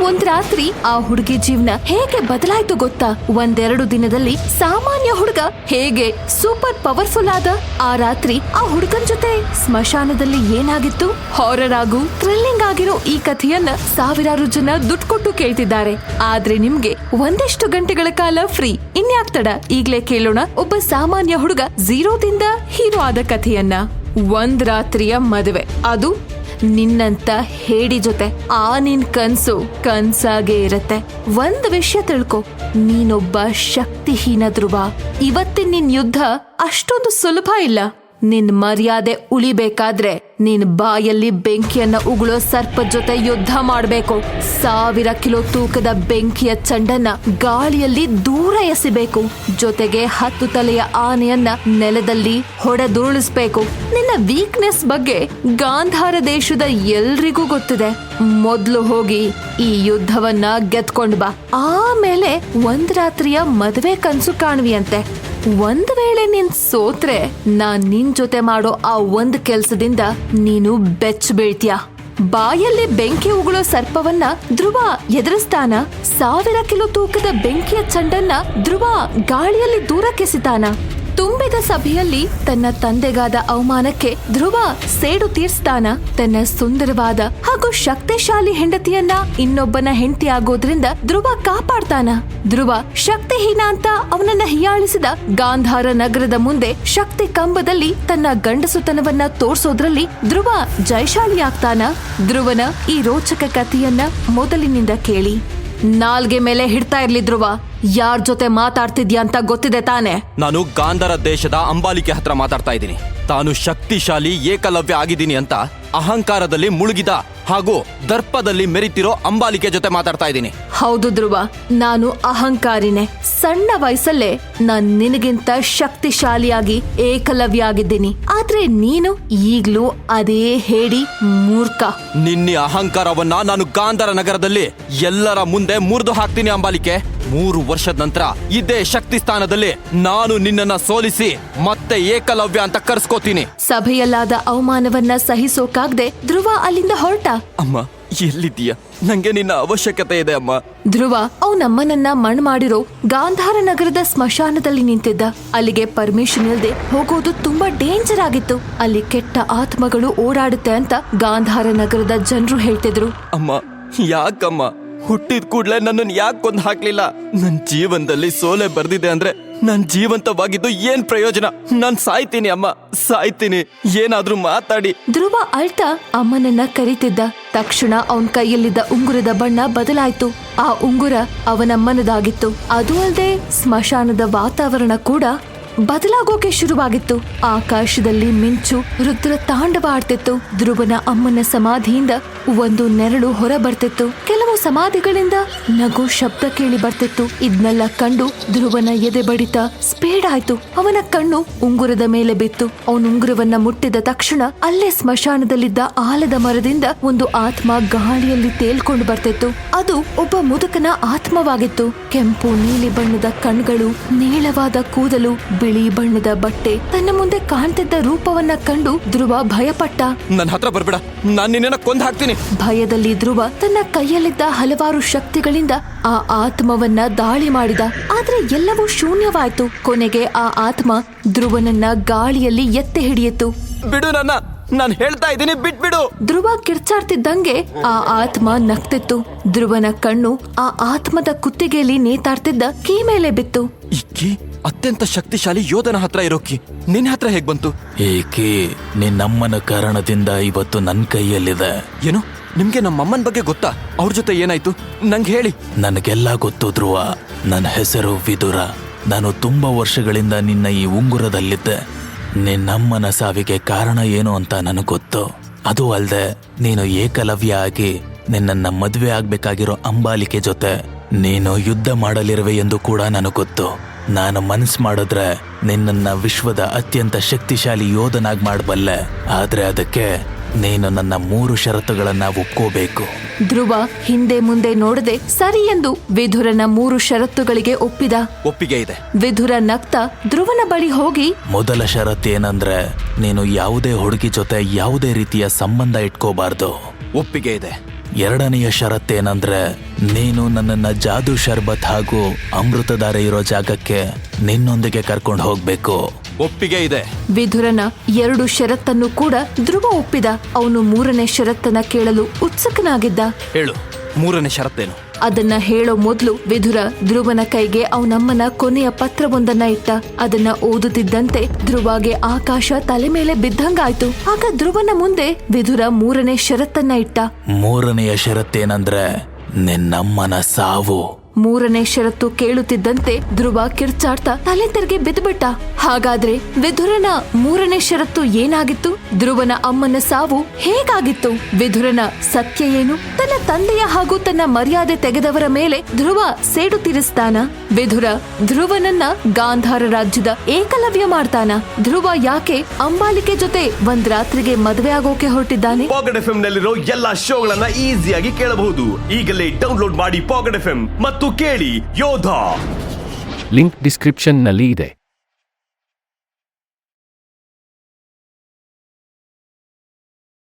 ಒಂದ್ ರಾತ್ರಿ ಆ ಹುಡುಗಿ ಜೀವನ ಹೇಗೆ ಬದಲಾಯ್ತು ಗೊತ್ತಾ? ಒಂದೆರಡು ದಿನದಲ್ಲಿ ಸಾಮಾನ್ಯ ಹುಡುಗ ಹೇಗೆ ಸೂಪರ್ ಪವರ್ಫುಲ್ ಆದ? ಆ ರಾತ್ರಿ ಆ ಹುಡುಗನ್ ಜೊತೆ ಸ್ಮಶಾನದಲ್ಲಿ ಏನಾಗಿತ್ತು? ಹಾರರ್ ಆಗು ಥ್ರಿಲ್ಲಿಂಗ್ ಆಗಿರೋ ಈ ಕಥೆಯನ್ನ ಸಾವಿರಾರು ಜನ ದುಡ್ಡು ಕೊಟ್ಟು ಕೇಳ್ತಿದ್ದಾರೆ. ಆದ್ರೆ ನಿಮ್ಗೆ ಒಂದೆಷ್ಟು ಗಂಟೆಗಳ ಕಾಲ ಫ್ರೀ. ಇನ್ಯಾಕ್ ತಡ, ಈಗ್ಲೇ ಕೇಳೋಣ ಒಬ್ಬ ಸಾಮಾನ್ಯ ಹುಡುಗ ಝೀರೋದಿಂದ ಹೀರೋ ಆದ ಕಥೆಯನ್ನ. ಒಂದ್ ರಾತ್ರಿಯ ಮದುವೆ, ಅದು ನಿನ್ನಂತ ಹೇಡಿ ಜೊತೆ. ಆ ನಿನ್ ಕನ್ಸು ಕನ್ಸಾಗೆ ಇರತ್ತೆ. ಒಂದ್ ವಿಷಯ ತಿಳ್ಕೊ, ನೀನೊಬ್ಬ ಶಕ್ತಿಹೀನ ಧ್ರುವ. ಇವತ್ತಿನ ನಿನ್ ಯುದ್ಧ ಅಷ್ಟೊಂದು ಸುಲಭ ಇಲ್ಲ. ನಿನ್ ಮರ್ಯಾದೆ ಉಳಿಬೇಕಾದ್ರೆ ನಿನ್ ಬಾಯಲ್ಲಿ ಬೆಂಕಿಯನ್ನ ಉಗುಳೋ ಸರ್ಪದ ಜೊತೆ ಯುದ್ಧ ಮಾಡ್ಬೇಕು. 1000 ಕಿಲೋ ತೂಕದ ಬೆಂಕಿಯ ಚಂಡನ್ನ ಗಾಳಿಯಲ್ಲಿ ದೂರ ಎಸಿಬೇಕು. ಜೊತೆಗೆ 10 ತಲೆಯ ಆನೆಯನ್ನ ನೆಲದಲ್ಲಿ ಹೊಡೆದುರುಳಿಸ್ಬೇಕು. ನಿನ್ನ ವೀಕ್ನೆಸ್ ಬಗ್ಗೆ ಗಾಂಧಾರ ದೇಶದ ಎಲ್ರಿಗೂ ಗೊತ್ತಿದೆ. ಮೊದ್ಲು ಹೋಗಿ ಈ ಯುದ್ಧವನ್ನ ಗೆದ್ಕೊಂಡ್ ಬಾ. ಆಮೇಲೆ ಒಂದ್ ರಾತ್ರಿಯ ಮದುವೆ ಕನ್ಸು ಕಾಣುವಿಯಂತೆ. ಒಂದ್ ವೇಳೆ ನೀನ್ ಸೋತ್ರೆ ನಾನ್ ನಿನ್ ಜೊತೆ ಮಾಡೋ ಆ ಒಂದ್ ಕೆಲ್ಸದಿಂದ ನೀನು ಬೆಚ್ಚ ಬೀಳ್ತೀಯ. ಬಾಯಲ್ಲಿ ಬೆಂಕಿ ಉಗುಳೋ ಸರ್ಪವನ್ನ ಧ್ರುವ ಎದುರಿಸ್ತಾನ? 1000 ಕಿಲೋ ತೂಕದ ಬೆಂಕಿಯ ಚಂಡನ್ನ ಧ್ರುವ ಗಾಳಿಯಲ್ಲಿ ದೂರಕ್ಕೆಸಿತಾನ? ತುಂಬಿದ ಸಭೆಯಲ್ಲಿ ತನ್ನ ತಂದೆಗಾದ ಅವಮಾನಕ್ಕೆ ಧ್ರುವ ಸೇಡು ತೀರ್ಸ್ತಾನ? ತನ್ನ ಸುಂದರವಾದ ಹಾಗೂ ಶಕ್ತಿಶಾಲಿ ಹೆಂಡತಿಯನ್ನ ಇನ್ನೊಬ್ಬನ ಹೆಂಡತಿ ಆಗೋದ್ರಿಂದ ಧ್ರುವ ಕಾಪಾಡ್ತಾನ? ಧ್ರುವ ಶಕ್ತಿಹೀನ ಅಂತ ಅವನನ್ನ ಹೀಯಾಳಿಸಿದ ಗಾಂಧಾರ ನಗರದ ಮುಂದೆ ಶಕ್ತಿ ಕಂಬದಲ್ಲಿ ತನ್ನ ಗಂಡಸುತನವನ್ನ ತೋರ್ಸೋದ್ರಲ್ಲಿ ಧ್ರುವ ಜಯಶಾಲಿ ಆಗ್ತಾನ? ಧ್ರುವನ ಈ ರೋಚಕ ಕಥೆಯನ್ನ ಮೊದಲಿನಿಂದ ಕೇಳಿ. ನಾಲ್ಗೆ ಮೇಲೆ ಹಿಡ್ತಾ ಇರ್ಲಿ ಧ್ರುವ. ಯಾರ್ ಜೊತೆ ಮಾತಾಡ್ತಿದ್ಯಾ ಅಂತ ಗೊತ್ತಿದೆ ತಾನೆ? ನಾನು ಗಾಂಧಾರ ದೇಶದ ಅಂಬಾಲಿಕೆ ಹತ್ರ ಮಾತಾಡ್ತಾ ಇದ್ದೀನಿ. ತಾನು ಶಕ್ತಿಶಾಲಿ ಏಕಲವ್ಯ ಆಗಿದ್ದೀನಿ ಅಂತ ಅಹಂಕಾರದಲ್ಲಿ ಮುಳುಗಿದ ಹಾಗೂ ದರ್ಪದಲ್ಲಿ ಮೆರಿತಿರೋ ಅಂಬಾಲಿಕೆ ಜೊತೆ ಮಾತಾಡ್ತಾ ಇದ್ದೀನಿ. ಹೌದು ಧ್ರುವ, ನಾನು ಅಹಂಕಾರಿನೇ. ಸಣ್ಣ ವಯಸ್ಸಲ್ಲೇ ನಾನ್ ನಿನಗಿಂತ ಶಕ್ತಿಶಾಲಿಯಾಗಿ ಏಕಲವ್ಯ ಆಗಿದ್ದೀನಿ. ಆದ್ರೆ ನೀನು ಈಗ್ಲೂ ಅದೇ ಹೇಡಿ ಮೂರ್ಖ. ನಿನ್ನ ಅಹಂಕಾರವನ್ನ ನಾನು ಗಾಂಧಾರ ನಗರದಲ್ಲಿ ಎಲ್ಲರ ಮುಂದೆ ಮುರಿದು ಹಾಕ್ತೀನಿ ಅಂಬಾಲಿಕೆ. 3 ವರ್ಷದ ನಂತರ ಇದೇ ಶಕ್ತಿ ಸ್ಥಾನದಲ್ಲಿ ನಾನು ನಿನ್ನನ್ನ ಸೋಲಿಸಿ ಮತ್ತೆ ಏಕಲವ್ಯ ಅಂತ ಕರ್ಸ್ಕೋತೀನಿ. ಸಭೆಯಲ್ಲಾದ ಅವಮಾನವನ್ನ ಸಹಿಸೋಕಾಗ್ದೆ ಧ್ರುವ ಅಲ್ಲಿಂದ ಹೊರಟ. ಅಮ್ಮ, ಎಲ್ಲಿದ್ದೀಯ? ನಂಗೆ ನಿನ್ನ ಅವಶ್ಯಕತೆ ಇದೆ ಅಮ್ಮ. ಧ್ರುವ ಅವನಮ್ಮನನ್ನ ಮಣ್ಣು ಮಾಡಿರೋ ಗಾಂಧಾರ ನಗರದ ಸ್ಮಶಾನದಲ್ಲಿ ನಿಂತಿದ್ದ. ಅಲ್ಲಿಗೆ ಪರ್ಮಿಷನ್ ಇಲ್ದೆ ಹೋಗೋದು ತುಂಬಾ ಡೇಂಜರ್ ಆಗಿತ್ತು. ಅಲ್ಲಿ ಕೆಟ್ಟ ಆತ್ಮಗಳು ಓಡಾಡುತ್ತೆ ಅಂತ ಗಾಂಧಾರ ನಗರದ ಜನರು ಹೇಳ್ತಿದ್ರು. ಅಮ್ಮ, ಯಾಕಮ್ಮ ಹುಟ್ಟಿದ ಕೂಡ್ಲೆ ನನ್ನನ್ನು ಯಾಕೆ ಕೊಂದು ಹಾಕ್ಲಿಲ್ಲ? ನನ್ ಜೀವನದಲ್ಲಿ ಸೋಲೆ ಬರ್ದಿದೆ ಅಂದ್ರೆ ನಾನ್ ಜೀವಂತವಾಗಿದ್ದು ಏನ್ ಪ್ರಯೋಜನ? ನಾನ್ ಸಾಯ್ತೀನಿ ಅಮ್ಮ, ಸಾಯ್ತೀನಿ. ಏನಾದ್ರೂ ಮಾತಾಡಿ. ಧ್ರುವ ಅಳ್ತಾ ಅಮ್ಮನನ್ನ ಕರೀತಿದ್ದ. ತಕ್ಷಣ ಅವನ್ ಕೈಯಲ್ಲಿದ್ದ ಉಂಗುರದ ಬಣ್ಣ ಬದಲಾಯ್ತು. ಆ ಉಂಗುರ ಅವನಮ್ಮನದಾಗಿತ್ತು. ಅದು ಅಲ್ಲದೆ ಸ್ಮಶಾನದ ವಾತಾವರಣ ಕೂಡ ಬದಲಾಗೋಕೆ ಶುರುವಾಗಿತ್ತು. ಆಕಾಶದಲ್ಲಿ ಮಿಂಚು ರುದ್ರ ತಾಂಡವ ಆಡ್ತಿತ್ತು. ಧ್ರುವನ ಅಮ್ಮನ ಸಮಾಧಿಯಿಂದ ಒಂದು ನೆರಳು ಹೊರ ಬರ್ತಿತ್ತು. ಕೆಲವು ಸಮಾಧಿಗಳಿಂದ ನಗು ಶಬ್ದ ಕೇಳಿ ಬರ್ತಿತ್ತು. ಇದನ್ನೆಲ್ಲ ಕಂಡು ಧ್ರುವನ ಎದೆ ಬಡಿತ ಸ್ಪೀಡ್ ಆಯ್ತು. ಅವನ ಕಣ್ಣು ಉಂಗುರದ ಮೇಲೆ ಬಿತ್ತು. ಅವನ ಉಂಗುರವನ್ನ ಮುಟ್ಟಿದ ತಕ್ಷಣ ಅಲ್ಲೇ ಸ್ಮಶಾನದಲ್ಲಿದ್ದ ಆಲದ ಮರದಿಂದ ಒಂದು ಆತ್ಮ ಗಾಳಿಯಲ್ಲಿ ತೇಲ್ಕೊಂಡು ಬರ್ತಿತ್ತು. ಅದು ಒಬ್ಬ ಮುದುಕನ ಆತ್ಮವಾಗಿತ್ತು. ಕೆಂಪು ನೀಲಿ ಬಣ್ಣದ ಕಣ್ಗಳು, ನೀಳವಾದ ಕೂದಲು, ಬಿಳಿ ಬಣ್ಣದ ಬಟ್ಟೆ. ತನ್ನ ಮುಂದೆ ಕಾಣ್ತಿದ್ದ ರೂಪವನ್ನ ಕಂಡು ಧ್ರುವ ಭಯಪಟ್ಟ. ನನ್ನ ಹತ್ರ ಬರ್ಬೇಡ, ನಾನ್ ನಿನ್ನ ಕೊಂದು ಹಾಕ್ತೀನಿ. ಭಯದಲ್ಲಿ ಧ್ರುವ ತನ್ನ ಕೈಯಲ್ಲಿದ್ದ ಹಲವಾರು ಶಕ್ತಿಗಳಿಂದ ಆ ಆತ್ಮವನ್ನ ದಾಳಿ ಮಾಡಿದ. ಆದ್ರೆ ಎಲ್ಲವೂ ಶೂನ್ಯವಾಯ್ತು. ಕೊನೆಗೆ ಆ ಆತ್ಮ ಧ್ರುವನನ್ನ ಗಾಳಿಯಲ್ಲಿ ಎತ್ತಿ ಹಿಡಿಯಿತು. ಬಿಡು ನನ್ನ, ನಾನು ಹೇಳ್ತಾ ಇದ್ದೀನಿ, ಬಿಟ್ಬಿಡು. ಧ್ರುವ ಕಿರ್ಚಾಡ್ತಿದ್ದಂಗೆ ಆ ಆತ್ಮ ನಗ್ತಿತ್ತು. ಧ್ರುವನ ಕಣ್ಣು ಆ ಆತ್ಮದ ಕುತ್ತಿಗೆಯಲ್ಲಿ ನೇತಾಡ್ತಿದ್ದ ಕೀ ಮೇಲೆ ಬಿತ್ತು. ಈ ಕೀ ಅತ್ಯಂತ ಶಕ್ತಿಶಾಲಿ ಯೋಧನ ಹತ್ರ ಇರೋ ಕೀ ನಿನ್ನ ಹತ್ರ ಹೇಗ್ ಬಂತು? ಏಕೆ ನಿನ್ನಮ್ಮನ ಕಾರಣದಿಂದ ಇವತ್ತು ನನ್ನ ಕೈಯಲ್ಲಿದೆ. ಏನು, ನಿಮ್ಗೆ ನಮ್ಮಮ್ಮನ ಬಗ್ಗೆ ಗೊತ್ತಾ? ಅವ್ರ ಜೊತೆ ಏನಾಯ್ತು ನಂಗೆ ಹೇಳಿ. ನನಗೆಲ್ಲ ಗೊತ್ತು ಧ್ರುವ. ನನ್ನ ಹೆಸರು ವಿದುರ. ನಾನು ತುಂಬಾ ವರ್ಷಗಳಿಂದ ನಿನ್ನ ಈ ಉಂಗುರದಲ್ಲಿದ್ದೆ. ನಿನ್ನಮ್ಮನ ಸಾವಿಗೆ ಕಾರಣ ಏನು ಅಂತ ನನಗೆ ಗೊತ್ತು. ಅದು ಅಲ್ಲದೆ ನೀನು ಏಕಲವ್ಯ ಆಗಿ ನಿನ್ನನ್ನ ಮದುವೆ ಆಗ್ಬೇಕಾಗಿರೋ ಅಂಬಾಲಿಕೆ ಜೊತೆ ನೀನು ಯುದ್ಧ ಮಾಡಲಿರುವೆ ಎಂದು ಕೂಡ ನನಗೆ ಗೊತ್ತು. ನಾನು ಮನಸ್ಸು ಮಾಡಿದ್ರೆ ನಿನ್ನನ್ನ ವಿಶ್ವದ ಅತ್ಯಂತ ಶಕ್ತಿಶಾಲಿ ಯೋಧನಾಗಿ ಮಾಡಬಲ್ಲೆ. ಆದ್ರೆ ಅದಕ್ಕೆ ನೀನು ನನ್ನ 3 ಷರತ್ತುಗಳನ್ನ ಒಪ್ಕೋಬೇಕು. ಧ್ರುವ ಹಿಂದೆ ಮುಂದೆ ನೋಡದೆ ಸರಿ ಎಂದು ವಿದುರನ 3 ಷರತ್ತುಗಳಿಗೆ ಒಪ್ಪಿದ. ಒಪ್ಪಿಗೆ ಇದೆ. ವಿದುರ ನಗ್ತಾ ಧ್ರುವನ ಬಳಿ ಹೋಗಿ, ಮೊದಲ ಷರತ್ತು ಏನಂದ್ರೆ ನೀನು ಯಾವುದೇ ಹುಡುಗಿ ಜೊತೆ ಯಾವುದೇ ರೀತಿಯ ಸಂಬಂಧ ಇಟ್ಕೋಬಾರ್ದು. ಒಪ್ಪಿಗೆ ಇದೆ. ಎರಡನೆಯ ಷರತ್ತೇನಂದ್ರೆ ನೀನು ನನ್ನನ್ನ ಜಾದೂ ಶರ್ಬತ್ ಹಾಗೂ ಅಮೃತಧಾರೆ ಇರೋ ಜಾಗಕ್ಕೆ ನಿನ್ನೊಂದಿಗೆ ಕರ್ಕೊಂಡು ಹೋಗ್ಬೇಕು. ಒಪ್ಪಿಗೆ ಇದೆ. ವಿದುರನ 2 ಷರತ್ತನ್ನು ಕೂಡ ಧ್ರುವ ಒಪ್ಪಿದ. ಅವನು 3ನೇ ಷರತ್ತನ್ನ ಕೇಳಲು ಉತ್ಸುಕನಾಗಿದ್ದ. ಹೇಳು, 3ನೇ ಷರತ್ತೇನು? ಅದನ್ನ ಹೇಳೋ ಮೊದ್ಲು ವಿದುರ ಧ್ರುವನ ಕೈಗೆ ಅವನಮ್ಮನ ಕೊನೆಯ ಪತ್ರವೊಂದನ್ನ ಇಟ್ಟ. ಅದನ್ನ ಓದುತ್ತಿದ್ದಂತೆ ಧ್ರುವಗೆ ಆಕಾಶ ತಲೆ ಮೇಲೆ ಬಿದ್ದಂಗಾಯ್ತು. ಆಗ ಧ್ರುವನ ಮುಂದೆ ವಿದುರ 3ನೇ ಷರತ್ತನ್ನ ಇಟ್ಟ. 3ನೆಯ ಷರತ್ತೇನಂದ್ರೆ ನಿನ್ನಮ್ಮನ ಸಾವು. 3ನೇ ಷರತ್ತು ಕೇಳುತ್ತಿದ್ದಂತೆ ಧ್ರುವ ಕಿರ್ಚಾಡ್ತಾ ತಲೆ ತೆರೆಗೆ ಬಿದ್ದುಬಿಟ್ಟ. ಹಾಗಾದ್ರೆ ವಿದುರನ 3ನೇ ಷರತ್ತು ಏನಾಗಿತ್ತು? ಧ್ರುವನ ಅಮ್ಮನ ಸಾವು ಹೇಗಾಗಿತ್ತು? ವಿದುರನ ಸತ್ಯ ಏನು? ತನ್ನ ತಂದೆಯ ಹಾಗೂ ತನ್ನ ಮರ್ಯಾದೆ ತೆಗೆದವರ ಮೇಲೆ ಧ್ರುವ ಸೇಡು ತೀರಿಸ್ತಾನ? ವಿದುರ ಧ್ರುವನನ್ನ ಗಾಂಧಾರ ರಾಜ್ಯದ ಏಕಲವ್ಯ ಮಾಡ್ತಾನ? ಧ್ರುವ ಯಾಕೆ ಅಂಬಾಲಿಕೆ ಜೊತೆ ಒಂದ್ ರಾತ್ರಿಗೆ ಮದುವೆ ಆಗೋಕೆ ಹೊರಟಿದ್ದಾನೆ? ಪಾಕೆಟ್ ಎಫ್ಎಂ ನಲ್ಲಿರೋ ಎಲ್ಲಾ ಶೋಗಳನ್ನ ಈಸಿಯಾಗಿ ಕೇಳಬಹುದು. ಈಗಲೇ ಡೌನ್ಲೋಡ್ ಮಾಡಿ ಪಾಕೆಟ್ ಎಫ್ಎಂ ಮತ್ತು ಕೇಳಿ ಯೋಧ. ಲಿಂಕ್ ಡಿಸ್ಕ್ರಿಪ್ಷನ್ ನಲ್ಲಿ ಇದೆ.